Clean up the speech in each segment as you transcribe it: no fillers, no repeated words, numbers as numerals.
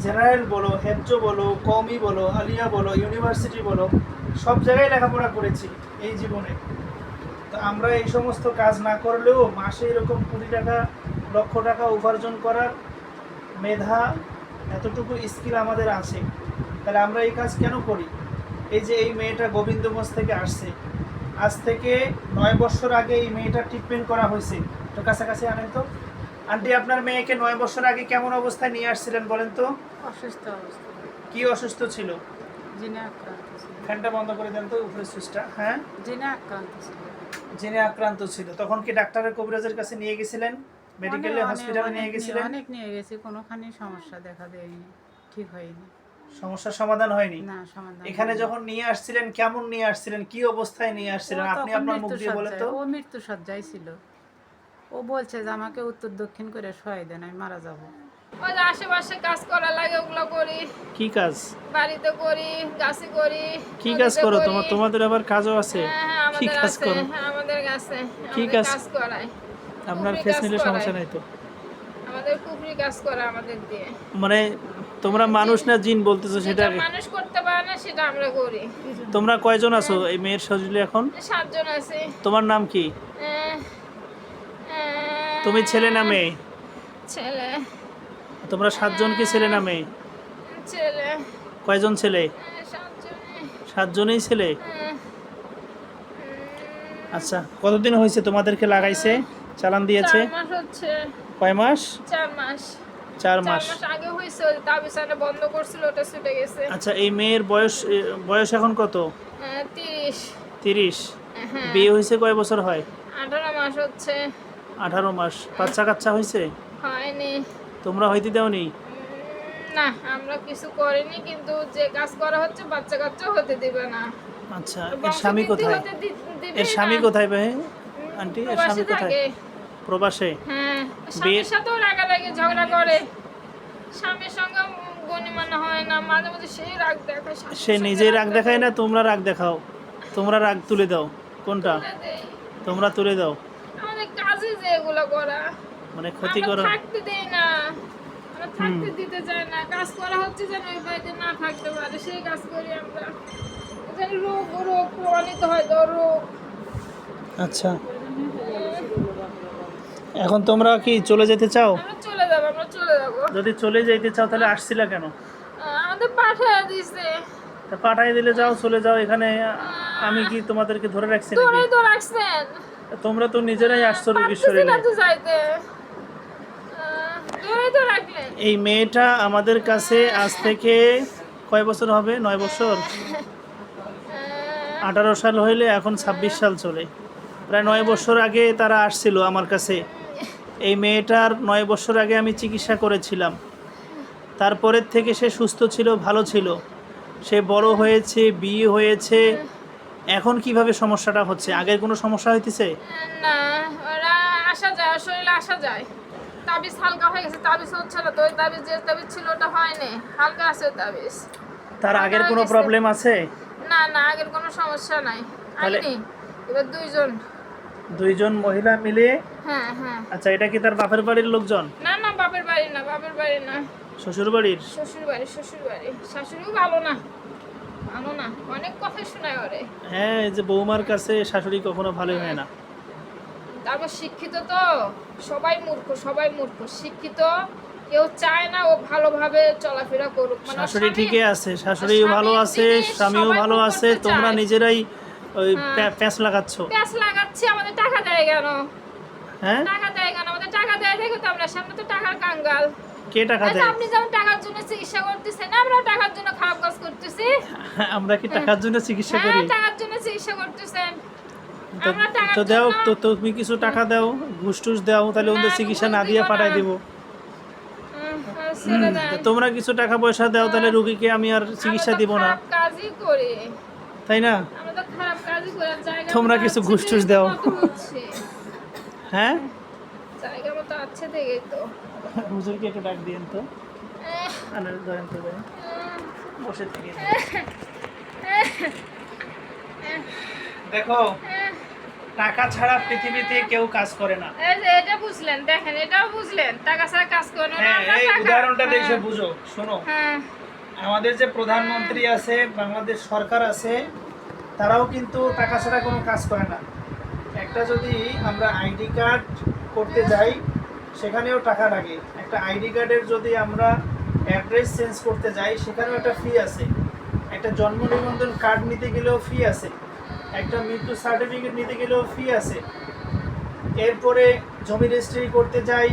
General বলো, হেফজ বলো, কওমি বলো, আলিয়া বলো, ইউনিভার্সিটি বলো, সব জায়গায় লেখাপড়া করেছি এই জীবনে। তো আমরা এই সমস্ত কাজ না করলেও মাসে এরকম 20 টাকা, লক্ষ টাকা উপার্জন করার মেধা, এতটুকু স্কিল আমাদের আছে। তাহলে আমরা এই কাজ কেন করি? এই যে এই মেয়েটা গোবিন্দগঞ্জ থেকে আসছে, আজ থেকে 9 বছর আগে এই মেয়েটার ট্রিটমেন্ট করা হয়েছে। তো কাছাকাছি আনেন তো। আন্টি, আপনার মেয়েকে 9 বছর আগে কেমন অবস্থায় নিয়ে আসছিলেন বলেন তো? অসুস্থ অবস্থা, কি অসুস্থ ছিল? জিনে আক্রান্ত ছিল। ফ্যানটা বন্ধ করে দেন তো, উপরে সুইচটা। হ্যাঁ, জিনে আক্রান্ত ছিল। জেনে আক্রান্ত ছিল। তখন কি ডাক্তারের, কবিরাজের কাছে নিয়ে গেছিলেন? মেডিকেলে, হসপিটালে নিয়ে গেছিলেন? অনেক নিয়ে গেছি, কোনোখানেই সমস্যা দেখা দেয়নি, ঠিক হয়নি। সমস্যার সমাধান হয়নি? না, সমাধান এখানে হয়নি। যখন নিয়ে আসছিলেন কেমন নিয়ে আসছিলেন, কি অবস্থায় নিয়ে আসছিলেন ও আপনি তখন আপনার মুখ দিয়ে বলেন তো। ও মৃত্যু সজ্জায় ছিল। ও বলছে যে আমাকে উত্তর দক্ষিণ করে শোয়াই দেন, আমি মারা যাব। ওই যে আশেপাশে কাজ করা লাগে, ওগুলো করি। কি কাজ? বাড়িতে করি, গাছে করি। কি কাজ নদীতে করো? করি। তোমাদের আবার কাজও আছে? হ্যাঁ, কি আমাদের কাজ আছে, করো? আমাদের কাছে কি আমাদের কাজ? কাজ করায়। আপনার কুফরি ফেস কাজ নিলে সমস্যা করায়। নাই তো? আমাদের কুফরি কাজ করে আমাদের দিয়ে। মানে তোমরা মানুষ না জিন বলতেছো সেটা? যেটা মানুষ করতে পারে না সেটা আমরা করি। তোমরা কয়জন আছো এই মেয়ের শরীরে এখন? 7 জন আছে। তোমার নাম কি? আহ, আহ, তুমি ছেলে না মেয়ে? ছেলে। তোমরা 7 জন কি ছেলে না মেয়ে? ছেলে। কয়জন ছেলে? 7 জনে। 7 জনেই ছেলে। আচ্ছা, কতদিন হয়েছে তোমাদেরকে লাগাইছে, চালান দিয়েছে? 4 মাস হচ্ছে। কয় মাস? 4 মাস। 4 4 মাস। মাস আগে হয়েছে, ওই তাবিজটা বন্ধ করছিল, ওটা ছুটে গেছে। আচ্ছা, এই মেয়ের বয়স এখন কত? 30। 30। হ্যাঁ। বিয়ে হয়েছে কয় বছর হয়? 18 মাস হচ্ছে। 18 মাস। বাচ্চা কাচ্চা হয়েছে? হয়নি। তোমরা হইতে দাওনি? না, আমরা কিছু করিনি, কিন্তু যে কাজ করা হচ্ছে বাচ্চা কাচ্চা হতে দিবে না। আচ্ছা, এর স্বামী কোথায়? দিবে এর স্বামী না। কোথায় ভাই? আন্টি, এর প্রবাসে স্বামী কোথায়? থাকে। প্রবাসে। হ্যাঁ, বিয়ে- স্বামীর সাথেও রাগারাগি ঝগড়া করে। স্বামীর সঙ্গে গণিমানা হয় না, মাঝে মাঝে সেই রাগ দেখায়। স্বামীর সে সঙ্গে নিজেই রাগ দেখায় না, দেখায়। তোমরা রাগ দেখাও? তোমরা রাগ তুলে দাও? কোনটা? তুলে দেয়। তোমরা তুলে দাও? আমাদের কাজে যে এগুলো করা, মানে ক্ষতি আমরা করো? থাকতে দেই না, আমরা থাকতে দিতে চাই না। কাজ করা হচ্ছে যেন ওই বাড়িতে না থাকতে পারে, সেই কাজ করি আমরা। যেন রোগ রোগ প্রমাণিত হয়, তো রোগ। আচ্ছা, এখন তোমরা কি চলে যেতে চাও? আমরা চলে যাবো, আমরা চলে যাবো। যদি চলে যেতে চাও তাহলে আসছিলা কেন? আমাদের পাঠায় দিছে। তা পাঠাই দিলে যাও, চলে যাও। এখানে আমি কি তোমাদেরকে ধরে রাখছি নাকি? তোরাই তো রাখছেন। তোমরা তো নিজেরাই আসছো রোগীর পারতেছি শরীরে। না তো যাইতে। তোরাই তো রাখলেন। এই মেয়েটা আমাদের কাছে আজ থেকে কয় বছর হবে? 9 বছর। 18 সাল হইলে এখন 26 সাল চলে। প্রায় 9 বছর আগে তারা আসছিল আমার কাছে। এই মেয়েটার 9 বছর আগে আমি চিকিৎসা করেছিলাম। তারপরের থেকে সে সুস্থ ছিল, ভালো ছিল। সে বড় হয়েছে, বিয়ে হয়েছে। এখন কিভাবে সমস্যাটা হচ্ছে? আগের কোনো সমস্যা হইতেছে? না, ওরা আসা যায়, শরীরে আসা যায়। তাবিজ হালকা হয়ে গেছে, তাবিজ হচ্ছে না তো। ওই তাবিজ, যে তাবিজ ছিল ওটা হয়নি, হালকা আছে ওই তাবিজ। তার আগের কোনো প্রবলেম আছে? না না, আগের কোনো সমস্যা নাই। তাহলে- আইনি এবার 2 জন। 2 জন মহিলা মিলে? হ্যাঁ হ্যাঁ। আচ্ছা, এটা কি তার বাপের বাড়ির লোকজন? না না, বাপের বাড়ি না, বাপের বাড়ি না, শ্বশুর বাড়ির? শ্বশুর বাড়ি, শ্বশুর বাড়ি। শাশুড়িও ভালো না, ভালো না, অনেক কথা শোনায় ওরে। হ্যাঁ, এই যে বৌমার কাছে শাশুড়ি কখনো ভালো হয় না। তারপর শিক্ষিত তো, সবাই মূর্খ, সবাই মূর্খ। শিক্ষিত কেউ চায় না ও ভালোভাবে চলাফেরা করুক। মানে ওর শাশুড়ি স্বামী- ঠিকই আছে, শাশুড়িও ভালো স্বামীর আছে, দিকে স্বামীও সবাই ভালো মুখ আছে, করতে তোমরা চায়। নিজেরাই ওই হ্যাঁ। প্যাঁচ লাগাচ্ছ। প্যাঁচ লাগাচ্ছি, আমাদের টাকা দেয় কেন? হ্যাঁ, টাকা দেয় কেন? আমাদের টাকা দেয় দেখো তো, আমরা সামনে তো টাকার কাঙ্গাল। কে টাকা এই যে দেয়? আপনি যেমন টাকার জন্য চিকিৎসা করতেছেন, আমরাও টাকার জন্য খারাপ কাজ করতেছি। আমরা কি টাকার জন্য চিকিৎসা হ্যাঁ, করি? টাকার জন্য চিকিৎসা করতেছেন। তো- আমরা টাকার তো দাও, জন্য- তো তুমি কিছু টাকা দাও, ঘুষ টুস দাও, তাহলে ওদের না, চিকিৎসা ঘুষ না দিয়ে দিব পাঠাই না। দিব। ছেড়ে দেন। তো তোমরা কিছু টাকা পয়সা দাও, তাহলে রুগীকে আমি আর চিকিৎসা আমরা তো দিব না, খারাপ কাজই করি। তাই না? আমরা তো খারাপ কাজই করি। জায়গা তোমরা মতো কিছু আছে ঘুষ টুস দেখে দাও। তো হচ্ছে। হ্যাঁ, জায়গা মতো আছে দেখেই তো। হুজুরকে একটু ডাক দিয়েন তো। আহ, আনার ধরেন তো ভাই, আহ, বসে থেকে আহ, দেখো। আহ, টাকা ছাড়া পৃথিবীতে কেউ কাজ করে না। এই যে এটা বুঝলেন, দেখেন এটাও বুঝলেন, টাকা ছাড়া কাজ করে না। হ্যাঁ, আমরা এই টাকা- উদাহরণটা দেখে হ্যাঁ, বুঝো। শোনো, হ্যাঁ, আমাদের যে প্রধানমন্ত্রী আছে, বাংলাদেশ সরকার আছে, তারাও কিন্তু টাকা ছাড়া কোনো কাজ করে না। একটা যদি আমরা আইডি কার্ড করতে যাই, সেখানেও টাকা লাগে। একটা আইডি কার্ডের যদি আমরা অ্যাড্রেস চেঞ্জ করতে যাই, সেখানেও একটা ফি আছে। একটা জন্ম নিবন্ধন কার্ড নিতে গেলেও ফি আছে। একটা মৃত্যু সার্টিফিকেট নিতে গেলেও ফি আছে। এরপরে জমি রেজিস্ট্রি করতে যাই,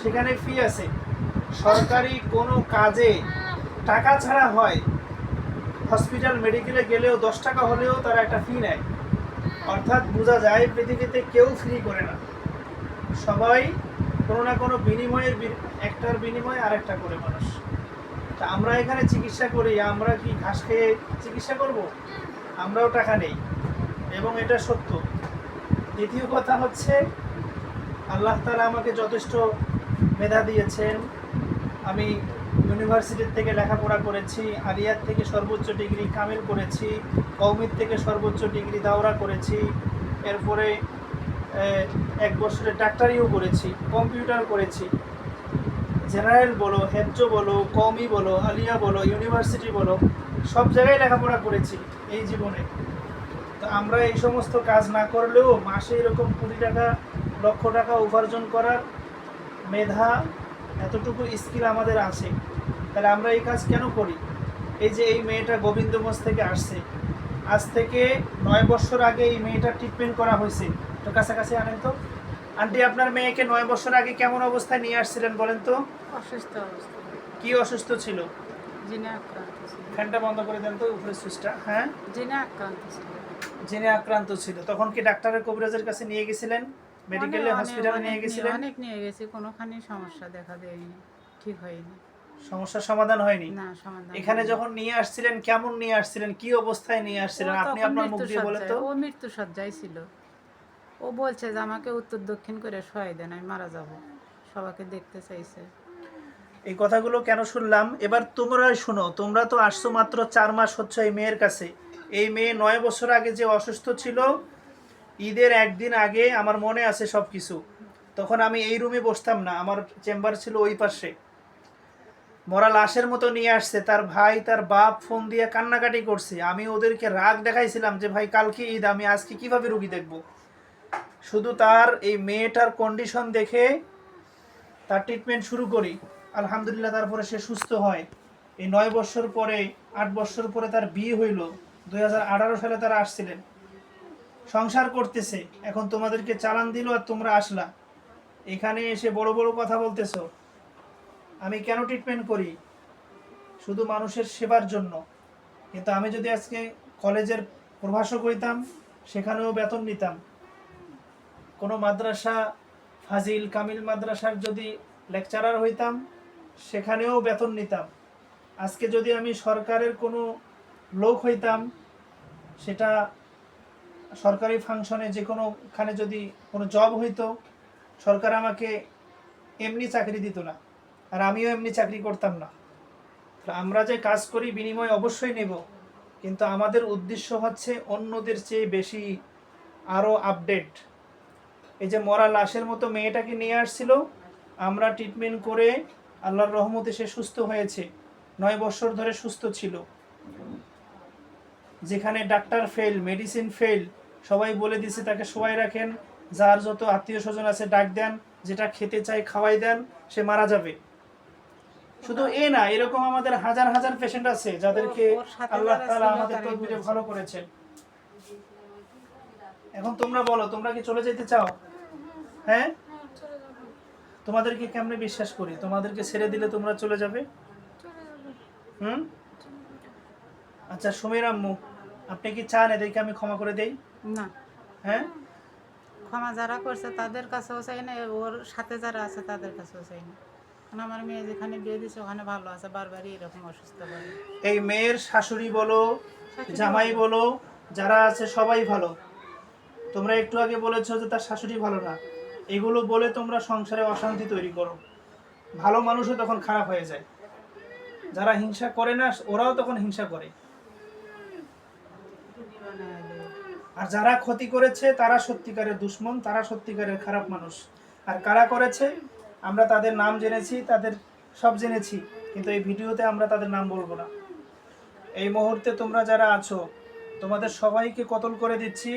সেখানে ফি আছে। সরকারি কোনো কাজে টাকা ছাড়া হয়, হসপিটাল মেডিকেলে গেলেও 10 টাকা হলেও তারা একটা ফি নেয়। অর্থাৎ বোঝা যায় পৃথিবীতে কেউ ফ্রি করে না, সবাই কোনো না কোনো বিনিময়ের একটার বিনিময়ে আরেকটা করে মানুষ। তা আমরা এখানে চিকিৎসা করি, আমরা কি ঘাস খেয়ে চিকিৎসা করব? আমরাও টাকা নেই, এবং এটা সত্য। দ্বিতীয় কথা হচ্ছে, আল্লাহ তাআলা আমাকে যথেষ্ট মেধা দিয়েছেন। আমি ইউনিভার্সিটির থেকে লেখাপড়া করেছি, আলিয়ার থেকে সর্বোচ্চ ডিগ্রি কামিল করেছি, কওমির থেকে সর্বোচ্চ ডিগ্রি দাওরা করেছি, এরপরে 1 বছরের ডাক্তারিও করেছি, কম্পিউটার করেছি। জেনারেল বলো, হেফজ বলো, কওমি বলো, আলিয়া বলো, ইউনিভার্সিটি বলো, সব জায়গায় লেখাপড়া করেছি এই জীবনে। তো আমরা এই সমস্ত কাজ না করলেও মাসে এরকম কোটি টাকা, লক্ষ টাকা উপার্জন করার মেধা, এতটুকু স্কিল আমাদের আছে। তাহলে আমরা এই কাজ কেন করি? এই যে এই মেয়েটা গোবিন্দগঞ্জ থেকে আসছে, আজ থেকে 9 বছর আগে এই মেয়েটার ট্রিটমেন্ট করা হয়েছে। তো কাছাকাছি আনেন তো। আন্টি, আপনার মেয়েকে 9 বছর আগে কেমন অবস্থায় নিয়ে আসছিলেন বলেন তো? অসুস্থ অবস্থা, কি অসুস্থ ছিল? জিনে আক্রান্ত ছিল। ফ্যানটা বন্ধ করে দেন তো, উপরে সুইচটা। হ্যাঁ, জিনে আক্রান্ত ছিল। জেনে আক্রান্ত ছিল। তখন কি ডাক্তারের, কবিরাজের কাছে নিয়ে গেছিলেন? মেডিকেলে, হসপিটালে নিয়ে গেছিলেন? অনেক নিয়ে গেছি, কোনোখানে সমস্যা দেখা দেয়নি, ঠিক হয়নি। সমস্যার সমাধান হয়নি। না, সমাধান এখানে হয়নি। যখন নিয়ে আসছিলেন, কেমন নিয়ে আসছিলেন, কি অবস্থায় নিয়ে আসছিলেন? ও আপনি তখন আপনার মুখ দিয়ে বলেন তো। ও মৃত্যু সজ্জায় ছিল। ও বলছে যে আমাকে উত্তর দক্ষিণ করে শোয়াই দেন, আমি মারা যাব। সবাইকে দেখতে চাইছে। এই কথাগুলো কেন শুনলাম? এবার তোমরা শোনো। তোমরা তো আসছো মাত্র 4 মাস হচ্ছে এই মেয়ের কাছে। এই মেয়ে 9 বছর আগে যে অসুস্থ ছিল, ঈদের একদিন আগে আমার মনে আছে সব কিছু। তখন আমি এই রুমে বসতাম না, আমার চেম্বার ছিল ওই পাশে। মরা লাশের মতো নিয়ে আসছে। তার ভাই, তার বাপ ফোন দিয়ে কান্নাকাটি করছে। আমি ওদেরকে রাগ দেখাইছিলাম যে ভাই, কালকে ঈদ, আমি আজকে কিভাবে রুগী দেখব। শুধু তার এই মেয়েটার কন্ডিশন দেখে তার ট্রিটমেন্ট শুরু করি। আলহামদুলিল্লাহ, তারপরে সে সুস্থ হয়। এই 9 বছর পরে, 8 বছর পরে তার বিয়ে হইল। 2018 সালে তারা আসছিলেন, সংসার করতেছে। এখন তোমাদেরকে চালান দিল আর তোমরা আসলা, এখানে এসে বড় বড় কথা বলতেছো। আমি কেন ট্রিটমেন্ট করি? শুধু মানুষের সেবার জন্য। কিন্তু আমি যদি আজকে কলেজের প্রভাষক হইতাম, সেখানেও বেতন নিতাম। কোনো মাদ্রাসা, ফাজিল কামিল মাদ্রাসার যদি লেকচারার হইতাম, সেখানেও বেতন নিতাম। আজকে যদি আমি সরকারের কোনো লোক হইতাম, সেটা সরকারি ফাংশনে যে কোনোখানে যদি কোনো জব হইতো, সরকার আমাকে এমনি চাকরি দিত না, আর আমিও এমনি চাকরি করতাম না। আমরা যে কাজ করি বিনিময় অবশ্যই নেব, কিন্তু আমাদের উদ্দেশ্য হচ্ছে অন্যদের চেয়ে বেশি আরও আপডেট। এই যে মরা লাশের মতো মেয়েটাকে নিয়ে আসছিল, আমরা ট্রিটমেন্ট করে আল্লাহর রহমতে সে সুস্থ হয়েছে। 9 বছর ধরে সুস্থ ছিল। যেখানে ডাক্তার ফেল, মেডিসিন ফেল, সবাই বলে দিছে তাকে শোয়াই রাখেন, যার যত আত্মীয় স্বজন আছে ডাক দেন, যেটা খেতে চাই খাওয়াই দেন, সে মারা যাবে। শুধু এ না, এরকম আমাদের হাজার হাজার পেশেন্ট আছে যাদেরকে ওর সাথে আল্লাহ যারা তাআলা ছিল আমাদের তারাই তকদিরে বলেছে। ভালো করেছেন। এখন তোমরা বলো, তোমরা কি চলে যেতে চাও? হ্যাঁ, চলে যাবো, তোমাদেরকে কেমনে বিশ্বাস করি? তোমাদেরকে ছেড়ে দিলে তোমরা চলে যাবে? চলে যাবো। হুম। আচ্ছা সুমের আম্মু, আপনি কি চান এদেরকে আমি ক্ষমা করে দেই? না, হ্যাঁ, ক্ষমা যারা করছে তাদের কাছেও চাই না, ওর সাথে যারা আছে তাদের কাছেও চাই না। কারণ আমার মেয়ে যেখানে বিয়ে দিচ্ছে ওখানে ভালো আছে, বারবারই এরকম অসুস্থ করে। এই মেয়ের শাশুড়ি বলো, জামাই বলো, যারা আছে সবাই ভালো। তোমরা একটু আগে বলেছো যে তার শাশুড়ি ভালো না। এগুলো বলে তোমরা সংসারে অশান্তি তৈরি করো। ভালো মানুষও তখন খারাপ হয়ে যায়। যারা হিংসা করে না, ওরাও তখন হিংসা করে। আর যারা ক্ষতি করেছে তারা সত্যিকারের দুশমন, তারা সত্যিকারের খারাপ মানুষ। আর কারা করেছে আমরা তাদের নাম জেনেছি, তাদের সব জেনেছি, কিন্তু এই ভিডিওতে আমরা তাদের নাম বলবো না। এই মুহূর্তে তোমরা যারা আছো তোমাদের সবাইকে কতল করে দিচ্ছি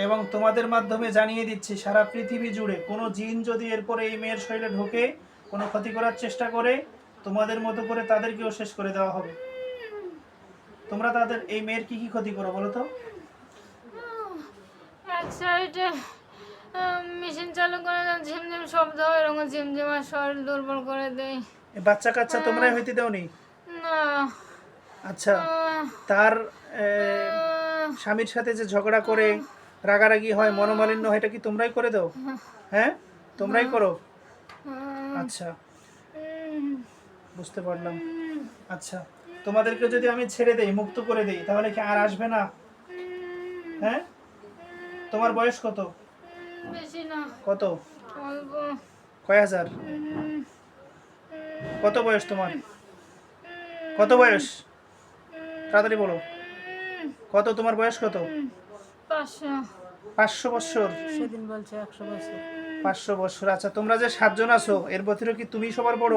এবং তোমাদের মাধ্যমে জানিয়ে দিচ্ছি সারা পৃথিবী জুড়ে কোনো জিন যদি এরপরে এই মেয়ের শরীরে ঢোকে, কোনো ক্ষতি করার চেষ্টা করে, তোমাদের মতো করে তাদেরকেও শেষ করে দেওয়া হবে। তোমরা তাদের এই মেয়ের কি কি ক্ষতি করো বলো তো? এক সাইডে মেশিন চালু করে ঝিমঝিম শব্দ হয়, এরকম ঝিমঝিমার শরীর দুর্বল করে দেয়। এই বাচ্চা কাচ্চা তোমরাই হইতে দাওনি? না, আচ্ছা, তার স্বামীর সাথে যে ঝগড়া করে রাগারাগি হয়, মনোমালিন্য হয়, এটা কি তোমরাই করে দাও? হ্যাঁ, তোমরাই করো? আচ্ছা, বুঝতে পারলাম। আচ্ছা, তোমাদেরকে যদি আমি ছেড়ে দেই, মুক্ত করে দেই, তাহলে কি আর আসবে না? হ্যাঁ, তোমার বয়স কত? বেশি না, কত? অল্প। কয় হাজার? কত বয়স তোমার? কত বয়স? তাড়াতাড়ি বলো। কত তোমার বয়স? কত? 500। 500 বছর? সেদিন বলছে 100 বছর। 500 বছর। আচ্ছা, তোমরা যে 7 জন আছো এর ভিতরে কি তুমি সবার বড়?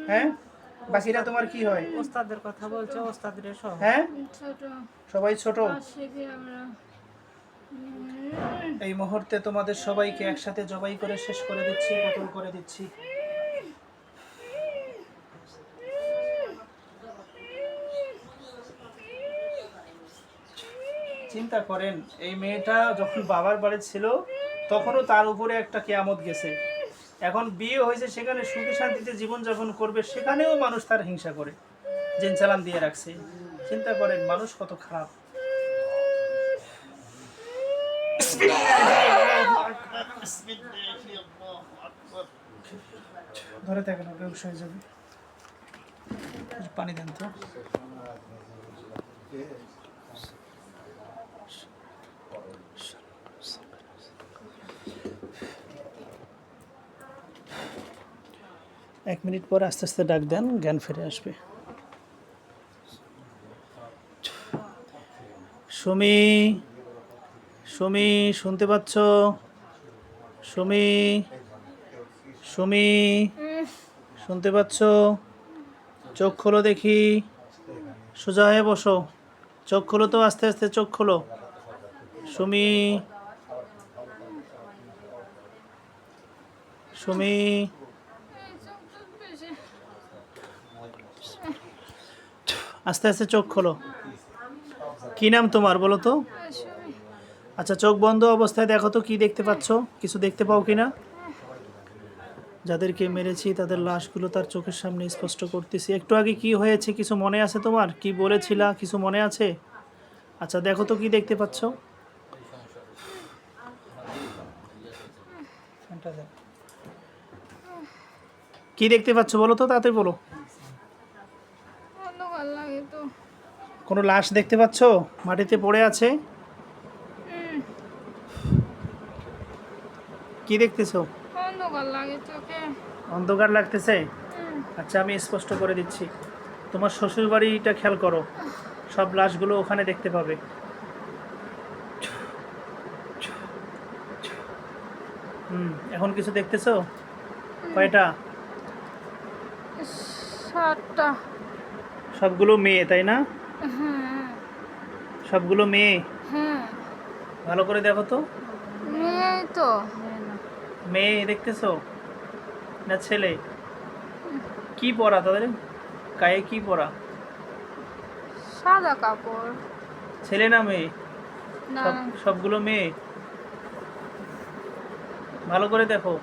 হ্যাঁ, বাকিরা তোমার কি হয়? ওস্তাদের কথা বলছে, ওস্তাদের সহ। হ্যাঁ, ছোট সবাই ছোট। পাশে কি আমরা এই মুহূর্তে তোমাদের সবাইকে একসাথে জবাই করে শেষ করে দিচ্ছি, কতল করে দিচ্ছি। চিন্তা করেন, এই মেয়েটা যখন বাবার বাড়ি ছিল তখনও তার উপরে একটা কেয়ামত গেছে। এখন বিয়ে হয়েছে, সেখানে সুখে শান্তিতে জীবনযাপন করবে, সেখানেও মানুষ তার হিংসা করে, জিন চালান দিয়ে রাখছে। চিন্তা করেন মানুষ কত খারাপ। ধরে থাকেন, বেহুশ হয়ে যাবে। পানি দেন তো। এক মিনিট পর আস্তে আস্তে ডাক দেন, জ্ঞান ফিরে আসবে। সুমি, সুমি, শুনতে পাচ্ছ? সুমি, সুমি, শুনতে পাচ্ছ? চোখ খোলো দেখি, সোজা হয়ে বসো। চোখ খোলো তো, আস্তে আস্তে চোখ খোলো। সুমি, সুমি, আস্তে আস্তে চোখ খোলো। কি নাম তোমার বলো তো? আচ্ছা, চোখ বন্ধ অবস্থায় দেখো তো কি দেখতে পাচ্ছ, কিছু দেখতে পাও কিনা? যাদেরকে মেরেছি তাদের লাশগুলো তার চোখের সামনে স্পষ্ট করতেছি। একটু আগে কি হয়েছে কিছু মনে আছে তোমার? কি বলেছিলা কিছু মনে আছে? আচ্ছা, দেখো তো কি দেখতে পাচ্ছ। কি দেখতে পাচ্ছ বলো তো, তাতে বলো। অন্ধকার লাগে তো। কোনো লাশ দেখতে পাচ্ছ মাটিতে পড়ে আছে? কি দেখতেছো? অন্ধকার লাগে চোখে। অন্ধকার লাগতেছে? আচ্ছা, আমি স্পষ্ট করে দিচ্ছি। তোমার শ্বশুর বাড়িটা খেয়াল করো, সব লাশগুলো ওখানে দেখতে পাবে। এখন কিছু দেখতেছো? কয়টা? 7টা। সবগুলো মেয়ে, তাই না? হ্যাঁ সবগুলো মেয়ে? হ্যাঁ, ভালো করে দেখো তো। মেয়ে তো। মেয়ে দেখতেছো না ছেলে? কি পরা তাদের গায়ে? কি পরা? সাদা কাপড়। ছেলে না মেয়ে? না, সবগুলো মেয়ে? ভালো করে দেখো।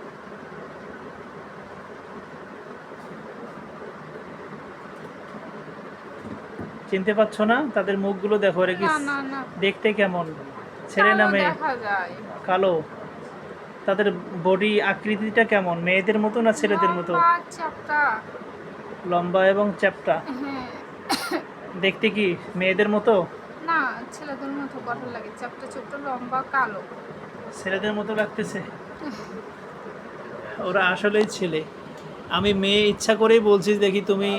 চিনতে পারছো না? তাদের মুখগুলো দেখো, এর কি না, না, না। দেখতে কেমন? ছেলে না কালো মেয়ে? দেখা যায়। কালো। তাদের বডি আকৃতিটা কেমন? মেয়েদের মতো না ছেলেদের মতো? লম্বা, চ্যাপ্টা। লম্বা এবং চ্যাপ্টা। হ্যাঁ। দেখতে কি মেয়েদের মতো? না, ছেলেদের মতো গঠন লাগে, চ্যাপ্টা ছোট, লম্বা, কালো। ছেলেদের মতো লাগতেছে? ওরা আসলেই ছেলে। আমি মেয়ে ইচ্ছা করেই বলছি, দেখি তুমি